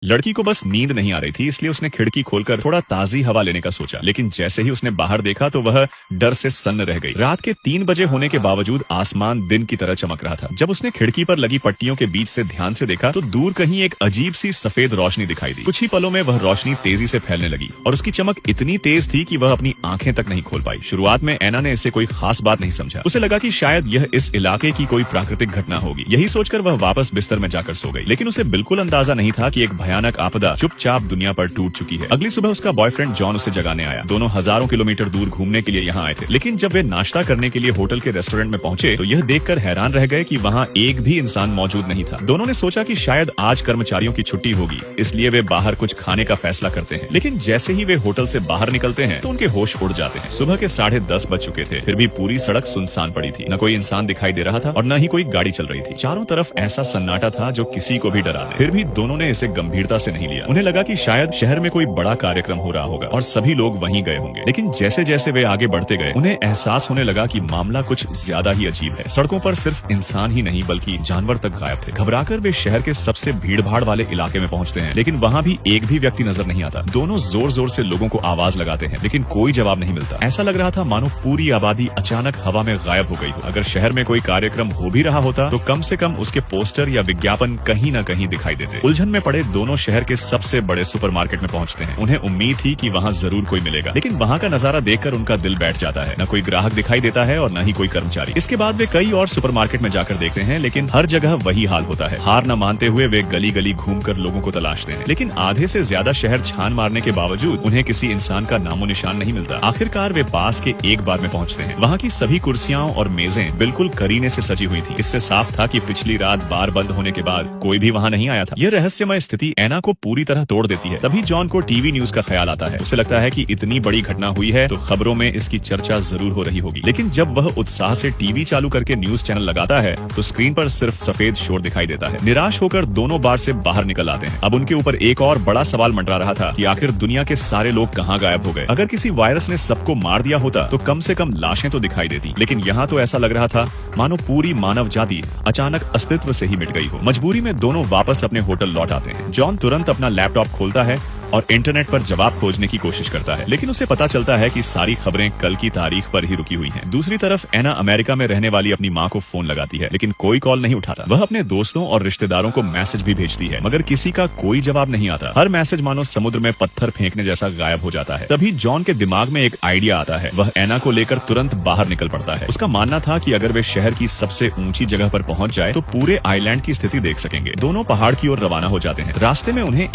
लड़की को बस नींद नहीं आ रही थी, इसलिए उसने खिड़की खोलकर थोड़ा ताजी हवा लेने का सोचा, लेकिन जैसे ही उसने बाहर देखा तो वह डर से सन्न रह गई। रात के 3 बजे होने के बावजूद आसमान दिन की तरह चमक रहा था। जब उसने खिड़की पर लगी पट्टियों के बीच से ध्यान से देखा तो दूर कहीं एक अजीब सी सफेद रोशनी दिखाई दी। कुछ ही पलों में वह रोशनी तेजी से फैलने लगी और उसकी चमक इतनी तेज थी कि वह अपनी आंखें तक नहीं खोल पाई। शुरुआत में एना ने इसे कोई खास बात नहीं समझा। उसे लगा कि शायद यह इस इलाके की कोई प्राकृतिक घटना होगी। यही सोचकर वह वापस बिस्तर में जाकर सो गई, लेकिन उसे बिल्कुल अंदाजा नहीं था कि एक भयानक आपदा चुपचाप दुनिया पर टूट चुकी है। अगली सुबह उसका बॉयफ्रेंड जॉन उसे जगाने आया। दोनों हजारों किलोमीटर दूर घूमने के लिए यहाँ आए थे, लेकिन जब वे नाश्ता करने के लिए होटल के रेस्टोरेंट में पहुंचे तो यह देखकर हैरान रह गए कि वहाँ एक भी इंसान मौजूद नहीं था। दोनों ने सोचा कि शायद आज कर्मचारियों की छुट्टी होगी, इसलिए वे बाहर कुछ खाने का फैसला करते हैं। लेकिन जैसे ही वे होटल से बाहर निकलते हैं तो उनके होश उड़ जाते हैं। सुबह के 10:30 बज चुके थे, फिर भी पूरी सड़क सुनसान पड़ी थी। न कोई इंसान दिखाई दे रहा था और न ही कोई गाड़ी चल रही थी। चारों तरफ ऐसा सन्नाटा था जो किसी को भी डरा दे। फिर भी दोनों ने इसे गंभीरता से नहीं लिया। उन्हें लगा कि शायद शहर में कोई बड़ा कार्यक्रम हो रहा होगा और सभी लोग वहीं गए होंगे। लेकिन जैसे जैसे वे आगे बढ़ते गए उन्हें एहसास होने लगा कि मामला कुछ ज्यादा ही अजीब है। सड़कों पर सिर्फ इंसान ही नहीं बल्कि जानवर तक गायब थे। घबराकर वे शहर के सबसे भीड़-भाड़ वाले इलाके में पहुंचते हैं, लेकिन वहाँ भी एक भी व्यक्ति नजर नहीं आता। दोनों जोर जोर से लोगों को आवाज लगाते हैं, लेकिन कोई जवाब नहीं मिलता। ऐसा लग रहा था मानो पूरी आबादी अचानक हवा में गायब हो गई हो। अगर शहर में कोई कार्यक्रम हो भी रहा होता तो कम से कम उसके पोस्टर या विज्ञापन कहीं न कहीं दिखाई देते। उलझन में पड़े दोनों शहर के सबसे बड़े सुपरमार्केट में पहुंचते हैं। उन्हें उम्मीद थी कि वहाँ जरूर कोई मिलेगा, लेकिन वहाँ का नजारा देखकर उनका दिल बैठ जाता है। न कोई ग्राहक दिखाई देता है और न ही कोई कर्मचारी। इसके बाद वे कई और सुपरमार्केट में जाकर देखते हैं, लेकिन हर जगह वही हाल होता है। हार न मानते हुए वे गली गली घूमकर लोगों को तलाशते हैं, लेकिन आधे से ज्यादा शहर छान मारने के बावजूद उन्हें किसी इंसान का नामो निशान नहीं मिलता। आखिरकार वे पास के एक बार में पहुंचते हैं। वहाँ की सभी कुर्सियां और मेजें बिल्कुल करीने से सजी हुई थी। इससे साफ था कि पिछली रात बार बंद होने के बाद कोई भी वहाँ नहीं आया था। यह रहस्यमय स्थिति एना को पूरी तरह तोड़ देती है। तभी जॉन को टीवी न्यूज का ख्याल आता है। उसे लगता है कि इतनी बड़ी घटना हुई है तो खबरों में इसकी चर्चा जरूर हो रही होगी। लेकिन जब वह उत्साह से टीवी चालू करके न्यूज चैनल लगाता है तो स्क्रीन पर सिर्फ सफेद शोर दिखाई देता है। निराश होकर दोनों बार से बाहर निकल आते हैं। अब उनके ऊपर एक और बड़ा सवाल मंडरा रहा था कि आखिर दुनिया के सारे लोग कहाँ गायब हो गए। अगर किसी वायरस ने सबको मार दिया होता तो कम से कम लाशें तो दिखाई देती, लेकिन यहाँ तो ऐसा लग रहा था मानो पूरी मानव जाति अचानक अस्तित्व से ही मिट गई हो। मजबूरी में दोनों वापस अपने होटल लौट आते हैं। जॉन तुरंत अपना लैपटॉप खोलता है और इंटरनेट पर जवाब खोजने की कोशिश करता है, लेकिन उसे पता चलता है कि सारी खबरें कल की तारीख पर ही रुकी हुई हैं। दूसरी तरफ एना अमेरिका में रहने वाली अपनी माँ को फोन लगाती है, लेकिन कोई कॉल नहीं उठाता। वह अपने दोस्तों और रिश्तेदारों को मैसेज भी भेजती है, मगर किसी का कोई जवाब नहीं आता। हर मैसेज मानो समुद्र में पत्थर फेंकने जैसा गायब हो जाता है। तभी जॉन के दिमाग में एक आइडिया आता है। वह एना को लेकर तुरंत बाहर निकल पड़ता है। उसका मानना था कि अगर वे शहर की सबसे ऊंची जगह पर पहुंच जाए तो पूरे आइलैंड की स्थिति देख सकेंगे। दोनों पहाड़ की ओर रवाना हो जाते हैं। रास्ते में उन्हें